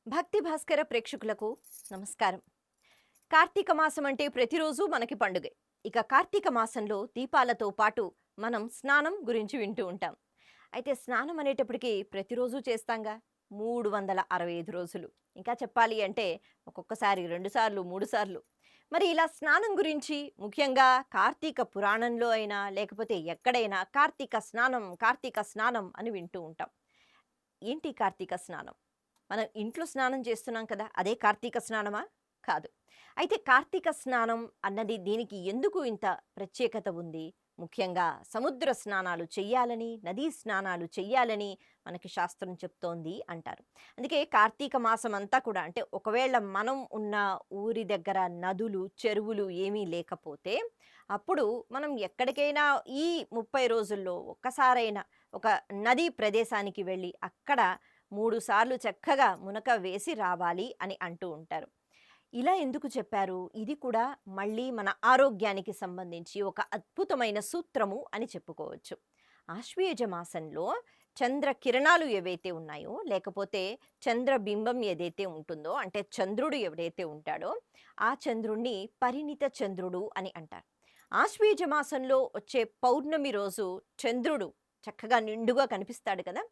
భక్తి భాస్కర ప్రేక్షకులకు నమస్కారం. కార్తీక మాసం అంటే ప్రతిరోజు మనకి పండుగే. ఇక కార్తీక మాసంలో దీపాలతో పాటు మనం స్నానం గురించి వింటూ ఉంటాం. అయితే స్నానం అనేటప్పటికి ప్రతిరోజు చేస్తాంగా, 365 రోజులు. ఇంకా చెప్పాలి అంటే ఒక్కొక్కసారి 2 సార్లు, 3 సార్లు. మరి ఇలా స్నానం గురించి ముఖ్యంగా కార్తీక పురాణంలో అయినా లేకపోతే ఎక్కడైనా కార్తీక స్నానం అని వింటూ ఉంటాం. ఏంటి కార్తీక స్నానం? మనం ఇంట్లో స్నానం చేస్తున్నాం కదా! అదే కార్తీక స్నానమా? కాదు. అయితే కార్తీక స్నానం అన్నది దీనికి ఎందుకు ఇంత ప్రత్యేకత ఉంది? ముఖ్యంగా సముద్ర స్నానాలు చెయ్యాలని, నదీ స్నానాలు చెయ్యాలని మనకి శాస్త్రం చెప్తోంది అంటారు. అందుకే కార్తీక మాసం అంతా కూడా అంటే ఒకవేళ మనం ఉన్న ఊరి దగ్గర నదులు, చెరువులు ఏమీ లేకపోతే అప్పుడు మనం ఎక్కడికైనా ఈ 30 రోజుల్లో ఒక్కసారైనా ఒక నదీ ప్రదేశానికి వెళ్ళి అక్కడ 3 సార్లు చక్కగా మునక వేసి రావాలి అని అంటూ ఉంటారు. ఇలా ఎందుకు చెప్పారు? ఇది కూడా మళ్ళీ మన ఆరోగ్యానికి సంబంధించి ఒక అద్భుతమైన సూత్రము అని చెప్పుకోవచ్చు. ఆశ్వయుజ మాసంలో చంద్ర కిరణాలు ఏవైతే ఉన్నాయో, లేకపోతే చంద్రబింబం ఏదైతే ఉంటుందో, అంటే చంద్రుడు ఎవడైతే ఉంటాడో, ఆ చంద్రుణ్ణి పరిణిత చంద్రుడు అని అంటారు. ఆశ్వయుజ మాసంలో వచ్చే పౌర్ణమి రోజు చంద్రుడు చక్కగా నిండుగా కనిపిస్తాడు కదా!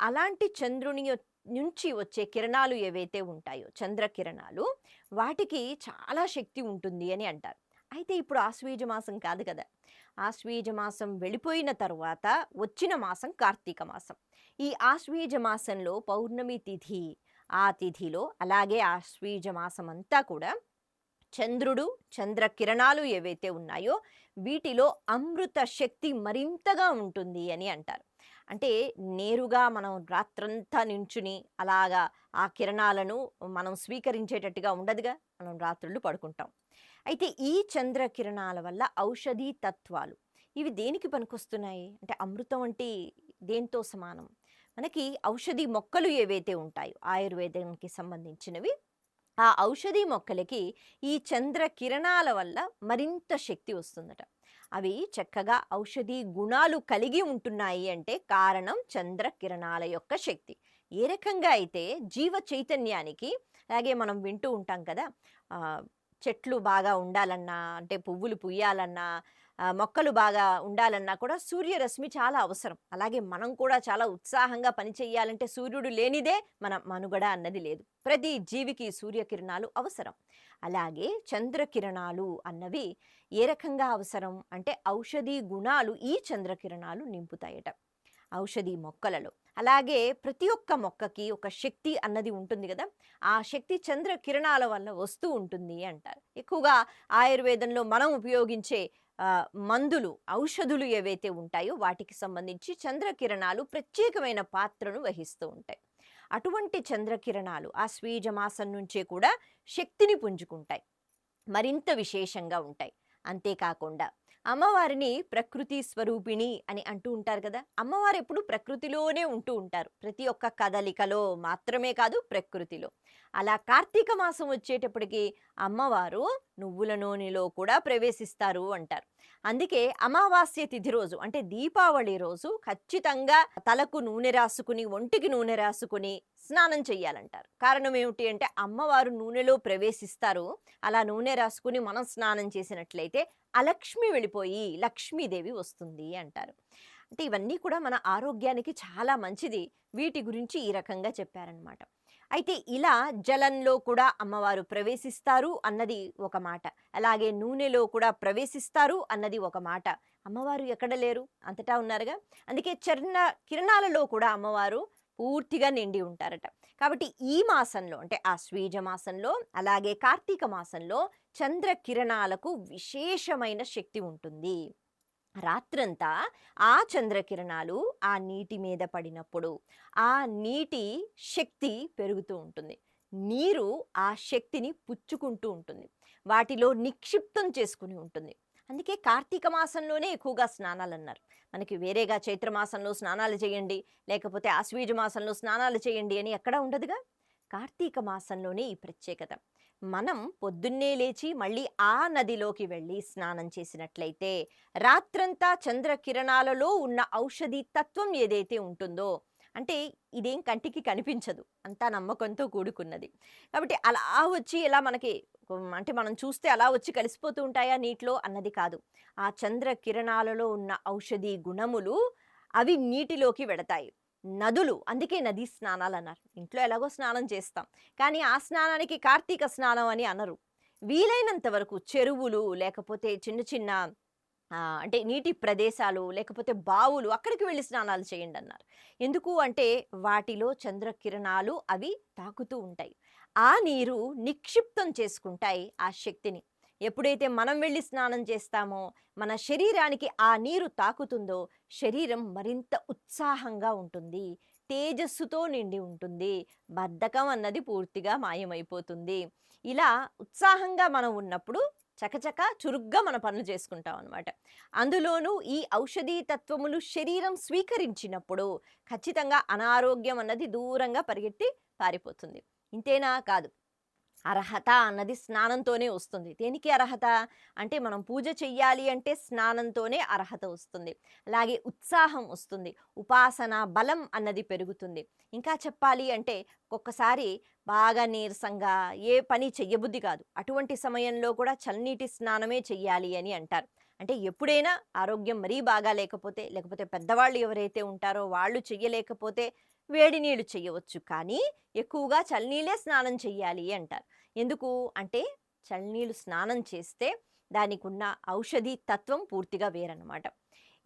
అలాంటి చంద్రుని నుంచి వచ్చే కిరణాలు ఏవైతే ఉంటాయో, చంద్ర కిరణాలు, వాటికి చాలా శక్తి ఉంటుంది అని అంటారు. అయితే ఇప్పుడు ఆశ్వయుజ మాసం కాదు కదా! ఆశ్వయుజ మాసం వెళ్ళిపోయిన తరువాత వచ్చిన మాసం కార్తీక మాసం. ఈ ఆశ్వయుజ మాసంలో పౌర్ణమి తిథి, ఆ తిథిలో అలాగే ఆశ్వయుజ మాసం అంతా కూడా చంద్రుడు, చంద్ర కిరణాలు ఏవైతే ఉన్నాయో వీటిలో అమృత శక్తి మరింతగా ఉంటుంది అని అంటారు. అంటే నేరుగా మనం రాత్రంతా నించుని అలాగా ఆ కిరణాలను మనం స్వీకరించేటట్టుగా ఉండదుగా, మనం రాత్రుళ్ళు పడుకుంటాం. అయితే ఈ చంద్ర కిరణాల వల్ల ఔషధీ తత్వాలు ఇవి దేనికి పనికొస్తున్నాయి అంటే అమృతం అంటే దేంతో సమానం? మనకి ఔషధి మొక్కలు ఏవైతే ఉంటాయో ఆయుర్వేదానికి సంబంధించినవి, ఆ ఔషధి మొక్కలకి ఈ చంద్ర కిరణాల వల్ల మరింత శక్తి వస్తుందట. అవి చక్కగా ఔషధి గుణాలు కలిగి ఉంటున్నాయి అంటే కారణం చంద్ర కిరణాల యొక్క శక్తి. ఏ రకంగా అయితే జీవ చైతన్యానికి, అలాగే మనం వింటూ ఉంటాం కదా, ఆ, చెట్లు బాగా ఉండాలన్నా, అంటే పువ్వులు పుయ్యాలన్నా, మొక్కలు బాగా ఉండాలన్నా కూడా సూర్యరశ్మి చాలా అవసరం. అలాగే మనం కూడా చాలా ఉత్సాహంగా పని చేయాలంటే సూర్యుడు లేనిదే మన మనుగడ అన్నది లేదు. ప్రతి జీవికి సూర్యకిరణాలు అవసరం. అలాగే చంద్రకిరణాలు అన్నవి ఏ రకంగా అవసరం అంటే ఔషధీ గుణాలు ఈ చంద్రకిరణాలు నింపుతాయట ఔషధి మొక్కలలో. అలాగే ప్రతి ఒక్క మొక్కకి ఒక శక్తి అన్నది ఉంటుంది కదా, ఆ శక్తి చంద్ర కిరణాల వల్ల వస్తూ ఉంటుంది అంటారు. ఎక్కువగా ఆయుర్వేదంలో మనం ఉపయోగించే మందులు, ఔషధులు ఏవైతే ఉంటాయో వాటికి సంబంధించి చంద్రకిరణాలు ప్రత్యేకమైన పాత్రను వహిస్తూ ఉంటాయి. అటువంటి చంద్రకిరణాలు ఆ స్వీజ మాసం నుంచే కూడా శక్తిని పుంజుకుంటాయి, మరింత విశేషంగా ఉంటాయి. అంతేకాకుండా అమ్మవారిని ప్రకృతి స్వరూపిణి అని అంటూ ఉంటారు కదా, అమ్మవారు ఎప్పుడు ప్రకృతిలోనే ఉంటూ ఉంటారు, ప్రతి ఒక్క కదలికలో మాత్రమే కాదు ప్రకృతిలో. అలా కార్తీక మాసం వచ్చేటప్పటికి అమ్మవారు నువ్వుల నూనెలో కూడా ప్రవేశిస్తారు అంటారు. అందుకే అమావాస్య తిథి రోజు అంటే దీపావళి రోజు ఖచ్చితంగా తలకు నూనె రాసుకుని, ఒంటికి నూనె రాసుకుని స్నానం చెయ్యాలంటారు. కారణం ఏమిటి అంటే అమ్మవారు నూనెలో ప్రవేశిస్తారు. అలా నూనె రాసుకుని మనం స్నానం చేసినట్లయితే అలక్ష్మి వెళ్ళిపోయి లక్ష్మీదేవి వస్తుంది అంటారు. అంటే ఇవన్నీ కూడా మన ఆరోగ్యానికి చాలా మంచిది. వీటి గురించి ఈ రకంగా చెప్పారనమాట. అయితే ఇలా జలంలో కూడా అమ్మవారు ప్రవేశిస్తారు అన్నది ఒక మాట, అలాగే నూనెలో కూడా ప్రవేశిస్తారు అన్నది ఒక మాట. అమ్మవారు ఎక్కడ లేరు, అంతటా ఉన్నారుగా. అందుకే చర్ణ కిరణాలలో కూడా అమ్మవారు పూర్తిగా నిండి ఉంటారట. కాబట్టి ఈ మాసంలో అంటే ఆశ్వీజ మాసంలో అలాగే కార్తీక మాసంలో చంద్ర కిరణాలకు విశేషమైన శక్తి ఉంటుంది. రాత్రంతా ఆ చంద్రకిరణాలు ఆ నీటి మీద పడినప్పుడు ఆ నీటి శక్తి పెరుగుతూ ఉంటుంది. నీరు ఆ శక్తిని పుచ్చుకుంటూ ఉంటుంది, వాటిలో నిక్షిప్తం చేసుకుని ఉంటుంది. అందుకే కార్తీక మాసంలోనే ఎక్కువగా స్నానాలు అన్నారు. మనకి వేరేగా చైత్రమాసంలో స్నానాలు చేయండి, లేకపోతే ఆశ్వీజ మాసంలో స్నానాలు చేయండి అని ఎక్కడా ఉండదుగా. కార్తీక మాసంలోనే ఈ ప్రత్యేకత. మనం పొద్దున్నే లేచి మళ్ళీ ఆ నదిలోకి వెళ్ళి స్నానం చేసినట్లయితే రాత్రంతా చంద్రకిరణాలలో ఉన్న ఔషధి తత్వం ఏదైతే ఉంటుందో అంటే ఇదేం కంటికి కనిపించదు. అంతా నమ్మకంతో కూడుకున్నది. కాబట్టి అలా వచ్చి ఇలా మనకి అంటే మనం చూస్తే అలా వచ్చి కలిసిపోతూ ఉంటాయా నీటిలో అన్నది కాదు. ఆ చంద్ర కిరణాలలో ఉన్న ఔషధి గుణములు అవి నీటిలోకి వెడతాయి. నదులు అందుకే నదీ స్నానాలన్నారు. ఇంట్లో ఎలాగో స్నానం చేస్తాం. కానీ ఆ స్నానానికి కార్తీక స్నానం అని అనరు. వీలైనంత వరకు చెరువులు లేకపోతే చిన్న చిన్న అంటే నీటి ప్రదేశాలు లేకపోతే బావులు అక్కడికి వెళ్లి స్నానాలు చేయండన్నారు. ఎందుకు అంటే వాటిలో చంద్రకిరణాలు అవి తాకుతూ ఉంటాయి. ఆ నీరు నిక్షిప్తం చేసుకుంటాయి ఆ శక్తిని. ఎప్పుడైతే మనం వెళ్లి స్నానం చేస్తామో, మన శరీరానికి ఆ నీరు తాకుతుందో శరీరం మరింత ఉత్సాహంగా ఉంటుంది. తేజస్సుతో నిండి ఉంటుంది. బద్ధకం అన్నది పూర్తిగా మాయమైపోతుంది. ఇలా ఉత్సాహంగా మనం ఉన్నప్పుడు చకచక చురుగ్గా మన పనులు చేసుకుంటాం అనమాట. అందులోనూ ఈ ఔషధీ తత్వములు శరీరం స్వీకరించినప్పుడు ఖచ్చితంగా అనారోగ్యం అన్నది దూరంగా పరిగెత్తి పారిపోతుంది. ఇంతేనా కాదు. అర్హత అన్నది స్నానంతోనే వస్తుంది. దేనికి అర్హత? అంటే మనం పూజ చెయ్యాలి అంటే స్నానంతోనే అర్హత వస్తుంది. అలాగే ఉత్సాహం వస్తుంది. ఉపాసన బలం అన్నది పెరుగుతుంది. ఇంకా చెప్పాలి అంటే ఒక్కొక్కసారి బాగా నీరసంగా ఏ పని చెయ్యబుద్ధి కాదు. అటువంటి సమయంలో కూడా చన్నీటి స్నానమే చెయ్యాలి అని అంటారు. అంటే ఎప్పుడైనా ఆరోగ్యం మరీ బాగా లేకపోతే పెద్దవాళ్ళు ఎవరైతే ఉంటారో వాళ్ళు చెయ్యలేకపోతే వేడి నీళ్ళు చెయ్యవచ్చు. కానీ ఎక్కువగా చల్లనీళ్ళే స్నానం చెయ్యాలి అంటారు. ఎందుకు అంటే చల్లనీళ్ళు స్నానం చేస్తే దానికున్న ఔషధి తత్వం పూర్తిగా వేరనమాట.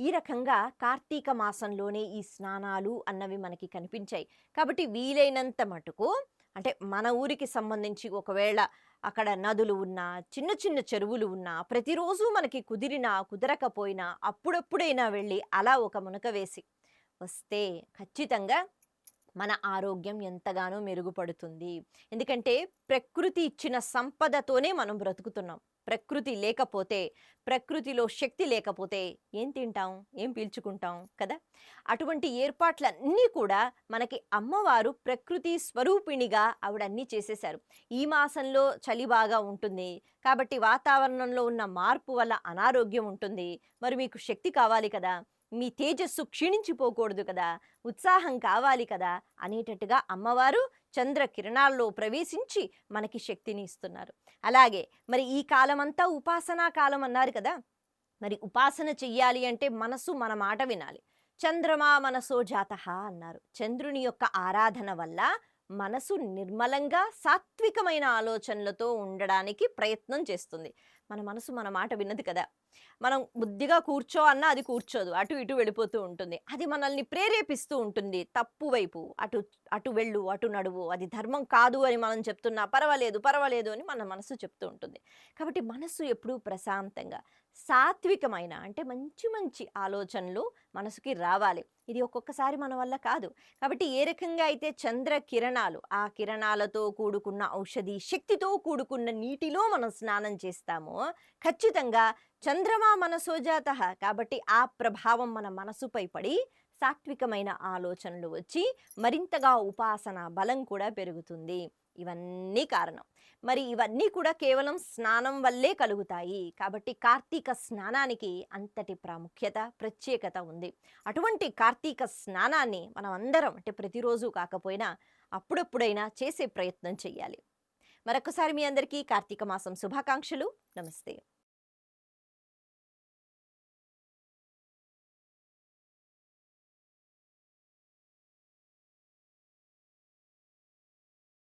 ఈ రకంగా కార్తీక మాసంలోనే ఈ స్నానాలు అన్నవి మనకి కనిపించాయి. కాబట్టి వీలైనంత మటుకు అంటే మన ఊరికి సంబంధించి ఒకవేళ అక్కడ నదులు ఉన్నా, చిన్న చిన్న చెరువులు ఉన్నా, ప్రతిరోజు మనకి కుదిరినా, కుదరకపోయినా అప్పుడప్పుడైనా వెళ్ళి అలా ఒక మునక వేసి వస్తే ఖచ్చితంగా మన ఆరోగ్యం ఎంతగానో మెరుగుపడుతుంది. ఎందుకంటే ప్రకృతి ఇచ్చిన సంపదతోనే మనం బ్రతుకుతున్నాం. ప్రకృతి లేకపోతే, ప్రకృతిలో శక్తి లేకపోతే ఏం తింటాం? ఏం పీల్చుకుంటాం కదా! అటువంటి ఏర్పాట్లన్నీ కూడా మనకి అమ్మవారు ప్రకృతి స్వరూపిణిగా ఆవిడ అన్నీ చేసేశారు. ఈ మాసంలో చలి బాగా ఉంటుంది. కాబట్టి వాతావరణంలో ఉన్న మార్పు వల్ల అనారోగ్యం ఉంటుంది. మరి మీకు శక్తి కావాలి కదా! మీ తేజస్సు క్షీణించిపోకూడదు కదా! ఉత్సాహం కావాలి కదా! అనేటట్టుగా అమ్మవారు చంద్ర కిరణాల్లో ప్రవేశించి మనకి శక్తిని ఇస్తున్నారు. అలాగే మరి ఈ కాలమంతా ఉపాసనా కాలం అన్నారు కదా! మరి ఉపాసన చెయ్యాలి అంటే మనసు మన మాట వినాలి. చంద్రమా మనసో జాతః అన్నారు. చంద్రుని యొక్క ఆరాధన వల్ల మనసు నిర్మలంగా సాత్వికమైన ఆలోచనలతో ఉండడానికి ప్రయత్నం చేస్తుంది. మన మనసు మన మాట విన్నది కదా! మనం బుద్ధిగా కూర్చో అన్నా అది కూర్చోదు. అటు ఇటు వెళ్ళిపోతూ ఉంటుంది. అది మనల్ని ప్రేరేపిస్తూ ఉంటుంది తప్పు వైపు. అటు అటు వెళ్ళు, అటు నడువు. అది ధర్మం కాదు అని మనం చెప్తున్నా పర్వాలేదు, పర్వాలేదు అని మన మనసు చెప్తూ ఉంటుంది. కాబట్టి మనసు ఎప్పుడూ ప్రశాంతంగా, సాత్వికమైన అంటే మంచి మంచి ఆలోచనలు మనసుకి రావాలి. ఇది ఒక్కొక్కసారి మన వల్ల కాదు. కాబట్టి ఏ రకంగా అయితే చంద్ర కిరణాలు, ఆ కిరణాలతో కూడుకున్న ఔషధి శక్తితో కూడుకున్న నీటిలో మనం స్నానం చేస్తామో, ఖచ్చితంగా చంద్రమా మనసో జాతః కాబట్టి ఆ ప్రభావం మన మనసుపై పడి సాత్వికమైన ఆలోచనలు వచ్చి మరింతగా ఉపాసన బలం కూడా పెరుగుతుంది. ఇవన్నీ కారణం. మరి ఇవన్నీ కూడా కేవలం స్నానం వల్లే కలుగుతాయి. కాబట్టి కార్తీక స్నానానికి అంతటి ప్రాముఖ్యత, ప్రత్యేకత ఉంది. అటువంటి కార్తీక స్నానాన్ని మనం అందరం అంటే ప్రతిరోజు కాకపోయినా అప్పుడప్పుడైనా చేసే ప్రయత్నం చేయాలి. మరొకసారి మీ అందరికీ కార్తీక మాసం శుభాకాంక్షలు. నమస్తే.